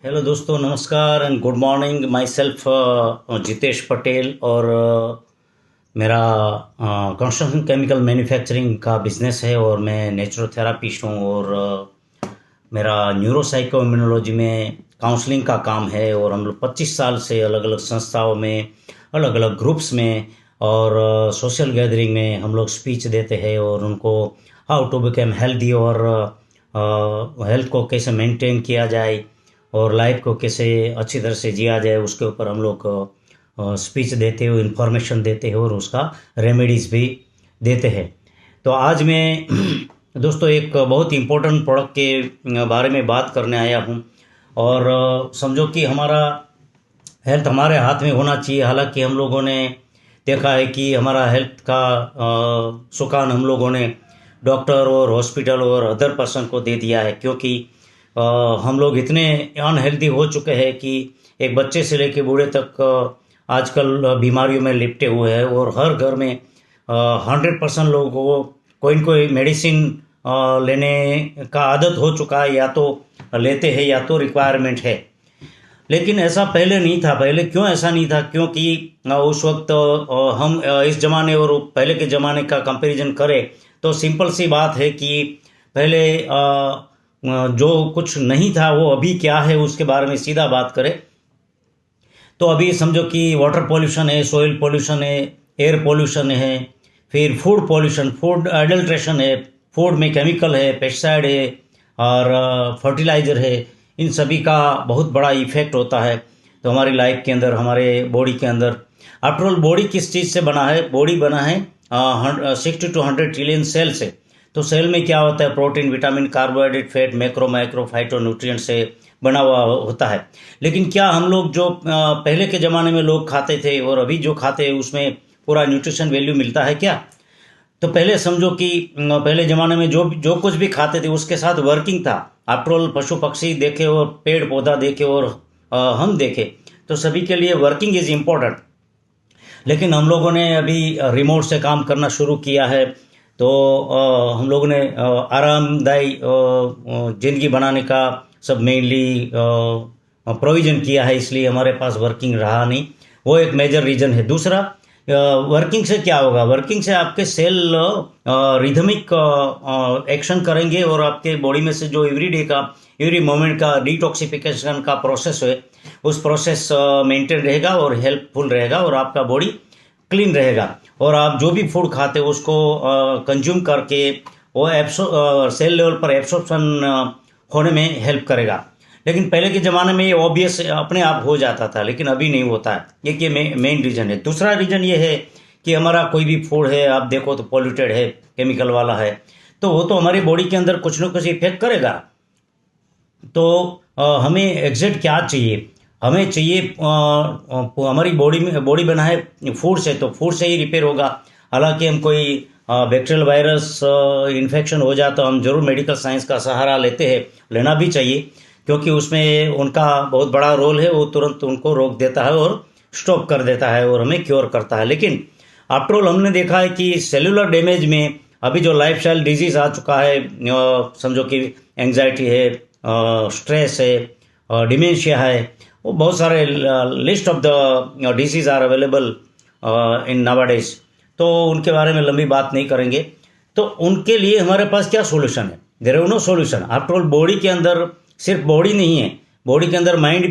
Hello दोस्तों, नमस्कार and good morning. My self Jitesh Patel और मेरा कंस्ट्रक्शन केमिकल मैन्युफैक्चरिंग का बिजनेस है और मैं नेचुरोथेरापिस्ट हूँ और मेरा न्यूरोसाइको इम्यूनोलॉजी में काउंसलिंग का काम है। और हम लोग 25 साल से अलग अलग संस्थाओं में, अलग अलग ग्रुप्स में और सोशल गैदरिंग में हम लोग स्पीच देते हैं और उनको हाउ टू बिकम हेल्दी और हेल्थ को कैसे मेंटेन किया जाए और लाइफ को कैसे अच्छी तरह से जिया जाए, उसके ऊपर हम लोग स्पीच देते हो, इन्फॉर्मेशन देते हो और उसका रेमेडीज भी देते हैं। तो आज मैं दोस्तों एक बहुत इम्पोर्टेंट प्रोडक्ट के बारे में बात करने आया हूँ। और समझो कि हमारा हेल्थ हमारे हाथ में होना चाहिए। हालांकि हम लोगों ने देखा है कि हमारा हेल्थ का सुकान हम लोगों ने डॉक्टर और हॉस्पिटल और अदर पर्सन को दे दिया है, क्योंकि हम लोग इतने अनहेल्दी हो चुके हैं कि एक बच्चे से लेकर बूढ़े तक आजकल बीमारियों में लिपटे हुए हैं। और हर घर में 100% लोगों को कोई न कोई मेडिसिन लेने का आदत हो चुका है, या तो लेते हैं या तो रिक्वायरमेंट है। लेकिन ऐसा पहले नहीं था। पहले क्यों ऐसा नहीं था? क्योंकि उस वक्त हम इस ज़माने और पहले के ज़माने का कंपैरिजन करें तो सिंपल सी बात है कि पहले जो कुछ नहीं था वो अभी क्या है उसके बारे में सीधा बात करें तो अभी समझो कि वाटर पॉल्यूशन है, सॉइल पॉल्यूशन है, एयर पॉल्यूशन है, फिर फूड पॉल्यूशन, फूड एडल्ट्रेशन है, फूड में केमिकल है, पेस्टिसाइड है और फर्टिलाइज़र है। इन सभी का बहुत बड़ा इफेक्ट होता है तो हमारी लाइफ के अंदर, हमारे बॉडी के अंदर। आफ्टर ऑल बॉडी किस चीज़ से बना है? बॉडी बना है 60 to 100 ट्रिलियन सेल से। तो सेल में क्या होता है? Protein, vitamin, carbohydrate, fat, macro micro phyto nutrient से बना हुआ होता है। लेकिन क्या हम लोग जो पहले के ज़माने में लोग खाते थे और अभी जो खाते हैं उसमें पूरा न्यूट्रिशन वैल्यू मिलता है क्या? तो पहले समझो कि पहले ज़माने में जो जो कुछ भी खाते थे उसके साथ वर्किंग था। आफ्टर ऑल पशु पक्षी देखे और पेड़ पौधा देखे और हम देखे तो सभी के लिए वर्किंग इज़ इम्पोर्टेंट। लेकिन हम लोगों ने अभी रिमोट से काम करना शुरू किया है तो हम लोगों ने आरामदायी ज़िंदगी बनाने का सब मेनली प्रोविज़न किया है, इसलिए हमारे पास वर्किंग रहा नहीं। वो एक मेजर रीज़न है। दूसरा, वर्किंग से क्या होगा? वर्किंग से आपके सेल रिदमिक एक्शन करेंगे और आपके बॉडी में से जो एवरी डे का, एवरी मोमेंट का डिटॉक्सिफिकेशन का प्रोसेस है उस प्रोसेस मेंटेन रहेगा और हेल्पफुल रहेगा और आपका बॉडी क्लीन रहेगा। और आप जो भी फूड खाते हो उसको कंज्यूम करके वो सेल लेवल पर एब्सॉर्प्शन होने में हेल्प करेगा। लेकिन पहले के ज़माने में ये ऑब्वियस अपने आप हो जाता था, लेकिन अभी नहीं होता है। ये मेन रीज़न है। दूसरा रीज़न ये है कि हमारा कोई भी फूड है आप देखो तो पॉल्यूटेड है, केमिकल वाला है, तो वो तो हमारी बॉडी के अंदर कुछ ना कुछ इफेक्ट करेगा। तो हमें एग्जैक्ट क्या चाहिए? हमें चाहिए हमारी बॉडी बना है फूड से, तो फूड से ही रिपेयर होगा। हालांकि हम कोई बैक्टीरियल वायरस इन्फेक्शन हो जाता तो हम जरूर मेडिकल साइंस का सहारा लेते हैं, लेना भी चाहिए, क्योंकि उसमें उनका बहुत बड़ा रोल है। वो तुरंत उनको रोक देता है और स्टॉप कर देता है और हमें क्योर करता है। लेकिन आफ्टर ऑल हमने देखा है कि सेलुलर डैमेज में अभी जो लाइफस्टाइल डिजीज आ चुका है, समझो कि एंग्जाइटी है, स्ट्रेस है, डिमेंशिया है, वो बहुत सारे list of the disease are available in nowadays. तो उनके बारे में लंबी बात नहीं करेंगे। तो उनके लिए हमारे पास क्या सॉल्यूशन है? There is no solution. After all body के अंदर सिर्फ बॉडी नहीं है, बॉडी के अंदर माइंड,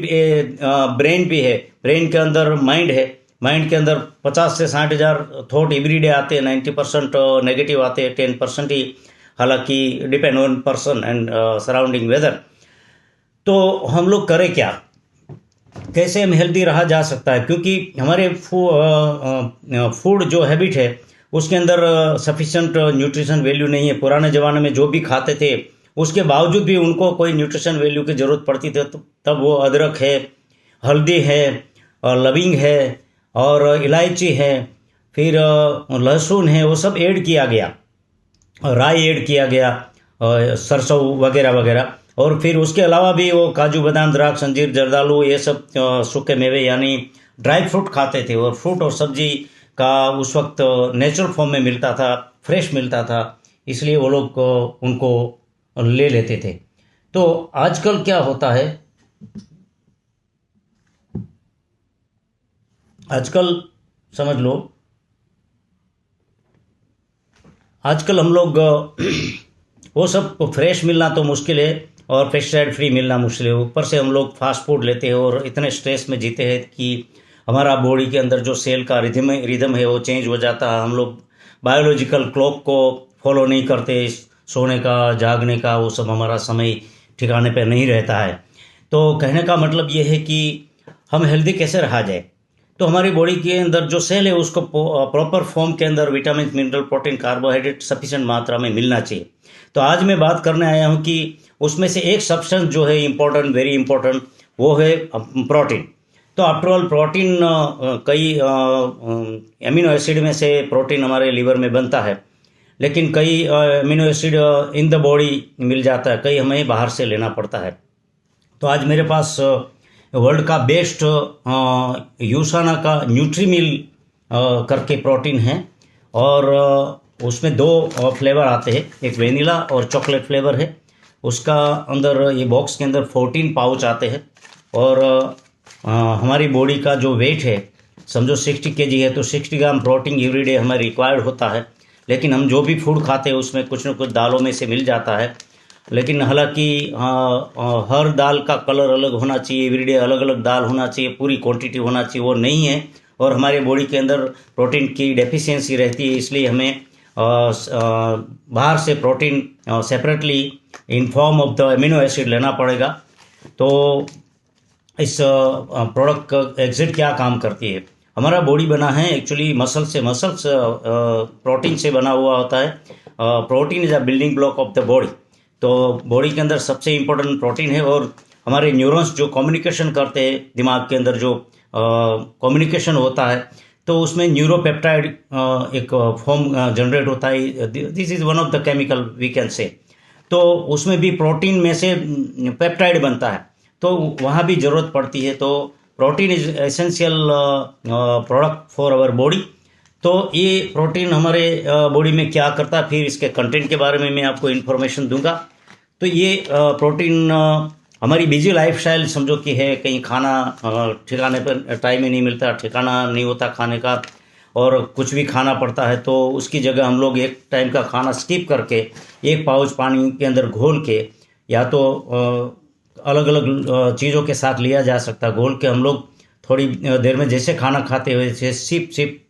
ब्रेन भी है, ब्रेन के अंदर माइंड है, माइंड के अंदर 50 से 60 हज़ार थॉट एवरीडे आते हैं। 90% नेगेटिव आते हैं, 10% ही हालांकि depend on person and surrounding weather. तो हम लोग करें क्या? कैसे हम हेल्दी रहा जा सकता है? क्योंकि हमारे फूड जो हैबिट है उसके अंदर सफिशिएंट न्यूट्रिशन वैल्यू नहीं है। पुराने ज़माने में जो भी खाते थे उसके बावजूद भी उनको कोई न्यूट्रिशन वैल्यू की ज़रूरत पड़ती थी, तब वो अदरक है, हल्दी है और लविंग है और इलायची है, फिर लहसुन है, वो सब ऐड किया गया, राई ऐड किया गया, सरसों वगैरह वगैरह। और फिर उसके अलावा भी वो काजू बादाम द्राक्ष अंजीर जर्दालू ये सब सूखे मेवे यानी ड्राई फ्रूट खाते थे। और फ्रूट और सब्जी का उस वक्त नेचुरल फॉर्म में मिलता था, फ्रेश मिलता था, इसलिए वो लोग उनको ले लेते थे। तो आजकल क्या होता है आजकल समझ लो, आजकल हम लोग वो सब फ्रेश मिलना तो मुश्किल है और पेस्टिसाइड फ्री मिलना मुश्किल है। ऊपर से हम लोग फास्ट फूड लेते हैं और इतने स्ट्रेस में जीते हैं कि हमारा बॉडी के अंदर जो सेल का रिदम है वो चेंज हो जाता है। हम लोग बायोलॉजिकल क्लॉक को फॉलो नहीं करते, सोने का जागने का वो सब हमारा समय ठिकाने पे नहीं रहता है। तो कहने का मतलब ये है कि हम हेल्दी कैसे रहा जाए। तो हमारी बॉडी के अंदर जो सेल है उसको प्रॉपर फॉर्म के अंदर vitamin, mineral, protein, carbohydrate sufficient मात्रा में मिलना चाहिए। तो आज मैं बात करने आया हूँ कि उसमें से एक सब्सटेंस जो है इम्पोर्टेंट, वेरी इंपॉर्टेंट, वो है प्रोटीन। तो आफ्टर ऑल प्रोटीन, कई एमिनो एसिड में से प्रोटीन हमारे लीवर में बनता है, लेकिन कई amino acid in the body मिल जाता है, कई हमें बाहर से लेना पड़ता है। तो आज मेरे पास वर्ल्ड का बेस्ट यूसाना का न्यूट्रीमिल करके प्रोटीन है और उसमें दो फ्लेवर आते हैं, एक वेनिला और चॉकलेट फ्लेवर है। उसका अंदर ये बॉक्स के अंदर 14 पाउच आते हैं और हमारी बॉडी का जो वेट है समझो 60 kg है, तो 60 ग्राम प्रोटीन एवरीडे हमें रिक्वायर्ड होता है। लेकिन हम जो भी फूड खाते हैं उसमें कुछ न कुछ दालों में से मिल जाता है, लेकिन हालांकि हर दाल का कलर अलग होना चाहिए, एवरीडे अलग अलग दाल होना चाहिए, पूरी क्वांटिटी होना चाहिए, वो नहीं है। और हमारे बॉडी के अंदर प्रोटीन की डेफिशिएंसी रहती है, इसलिए हमें बाहर से protein separately in form of the amino acid लेना पड़ेगा। तो इस प्रोडक्ट का एग्जिट क्या काम करती है। हमारा बॉडी बना है एक्चुअली मसल से, मसल्स प्रोटीन से बना हुआ होता है। Protein is a building block of the body. तो बॉडी के अंदर सबसे इम्पोर्टेंट प्रोटीन है और हमारे न्यूरॉन्स जो कम्युनिकेशन करते हैं, दिमाग के अंदर जो कम्युनिकेशन होता है, तो उसमें न्यूरोपेप्टाइड एक फॉर्म जनरेट होता है। This is one of the chemical we can say. तो उसमें भी प्रोटीन में से पेप्टाइड बनता है, तो वहाँ भी ज़रूरत पड़ती है। तो protein is essential product for our body. तो ये प्रोटीन हमारे बॉडी में क्या करता है, फिर इसके कंटेंट के बारे में मैं आपको इन्फॉर्मेशन दूंगा। तो ये प्रोटीन हमारी बिजी लाइफस्टाइल समझो कि है, कहीं खाना ठिकाने पर टाइम ही नहीं मिलता, ठिकाना नहीं होता खाने का और कुछ भी खाना पड़ता है, तो उसकी जगह हम लोग एक टाइम का खाना स्किप करके एक पाउच पानी के अंदर घोल के, या तो अलग अलग चीज़ों के साथ लिया जा सकता है, घोल के हम लोग थोड़ी देर में जैसे खाना खाते हुए जैसे सिप सिप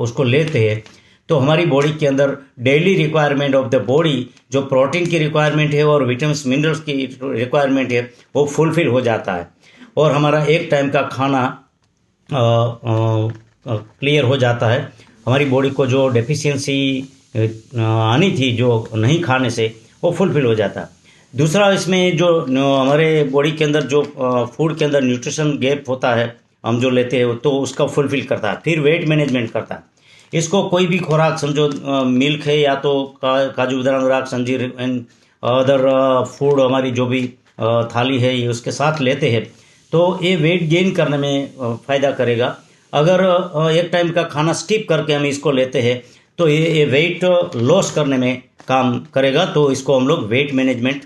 उसको लेते हैं, तो हमारी बॉडी के अंदर daily requirement of the body जो प्रोटीन की रिक्वायरमेंट है और विटामिन मिनरल्स की रिक्वायरमेंट है वो फुलफिल हो जाता है और हमारा एक टाइम का खाना क्लियर हो जाता है। हमारी बॉडी को जो डेफिशिएंसी आनी थी जो नहीं खाने से, वो फुलफिल हो जाता है। दूसरा, इसमें जो हमारे बॉडी के अंदर जो फूड के अंदर न्यूट्रिशन गैप होता है हम जो लेते हैं, तो उसका फुलफिल करता है। फिर वेट मैनेजमेंट करता है। इसको कोई भी खुराक समझो, मिल्क है या तो काजू बादाम राख अंजीर एंड अदर फूड, हमारी जो भी थाली है ये उसके साथ लेते हैं, तो ये वेट गेन करने में फ़ायदा करेगा। अगर एक टाइम का खाना स्किप करके हम इसको लेते हैं तो ये वेट लॉस करने में काम करेगा, तो इसको हम लोग वेट मैनेजमेंट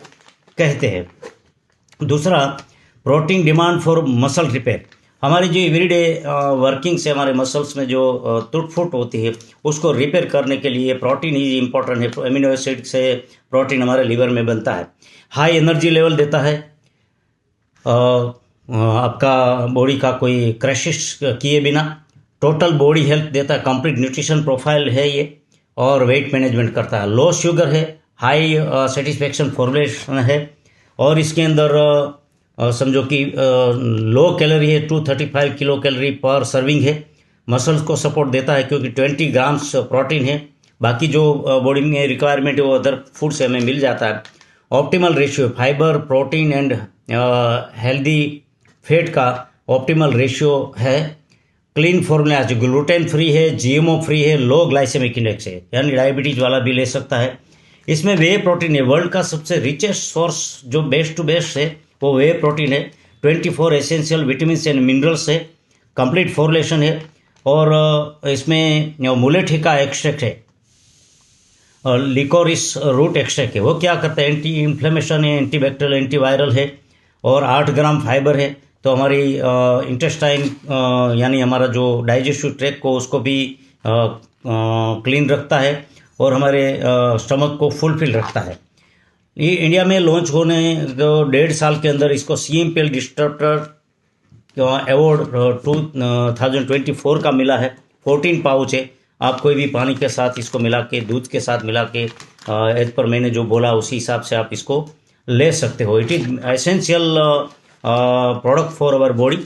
कहते हैं। दूसरा, protein demand for muscle repair. हमारी जो एवरीडे वर्किंग से हमारे मसल्स में जो टूट फूट होती है उसको रिपेयर करने के लिए प्रोटीन ही इम्पोर्टेंट है। एमिनो एसिड से प्रोटीन हमारे लीवर में बनता है, हाई एनर्जी लेवल देता है, आपका बॉडी का कोई क्रैशिश किए बिना टोटल बॉडी हेल्थ देता है, कंप्लीट न्यूट्रिशन प्रोफाइल है ये, और वेट मैनेजमेंट करता है। लो शुगर है, हाई सेटिस्फैक्शन फॉर्मुलेशन है, और इसके अंदर समझो कि लो कैलोरी है, 235 किलो कैलोरी पर सर्विंग है। मसल्स को सपोर्ट देता है क्योंकि 20 ग्राम्स प्रोटीन है, बाकी जो बॉडी में रिक्वायरमेंट है वो अदर फूड से हमें मिल जाता है। Optimal ratio fibre, protein and healthy fat का ऑप्टिमल रेशियो है। क्लीन फॉर्मूला, जो ग्लूटेन फ्री है, जीएमओ फ्री है, लो ग्लाइसेमिक इंडेक्स है, यानी डायबिटीज वाला भी ले सकता है। इसमें वे प्रोटीन है, वर्ल्ड का सबसे रिचेस्ट सोर्स जो बेस्ट टू बेस्ट है वो वे प्रोटीन है। 24 एसेंशियल विटामिन एंड मिनरल्स है, कंप्लीट फॉर्मुलेशन है, और इसमें मुलेठी का एक्सट्रैक्ट है, लिकोरिस रूट एक्सट्रैक्ट है। वो क्या करता है, एंटी इन्फ्लेमेशन है, एंटी बैक्टीरियल, एंटी वायरल है, और 8 ग्राम फाइबर है। तो हमारी इंटेस्टाइन यानी हमारा जो डाइजेस्टिव ट्रैक्ट को उसको भी क्लीन रखता है और हमारे स्टमक को फुलफिल रखता है। ये इंडिया में लॉन्च होने 1.5 साल के अंदर इसको CMPL डिस्ट्रप्टर अवार्ड 2024 का मिला है। 14 पाउच है, आप कोई भी पानी के साथ इसको मिला के, दूध के साथ मिला के, एज पर मैंने जो बोला उसी हिसाब से आप इसको ले सकते हो। It is essential product for our body.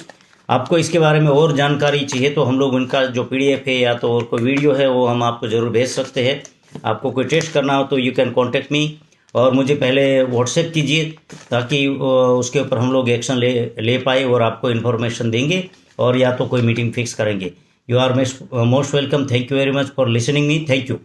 आपको इसके बारे में और जानकारी चाहिए तो हम लोग उनका जो PDF है या तो और कोई वीडियो है वो हम आपको ज़रूर भेज सकते हैं। आपको कोई टेस्ट करना हो तो यू कैन कॉन्टेक्ट मी, और मुझे पहले व्हाट्सएप कीजिए ताकि उसके ऊपर हम लोग एक्शन ले पाए और आपको इन्फॉर्मेशन देंगे और या तो कोई मीटिंग फिक्स करेंगे। You are most welcome. Thank you very much for listening me. Thank you.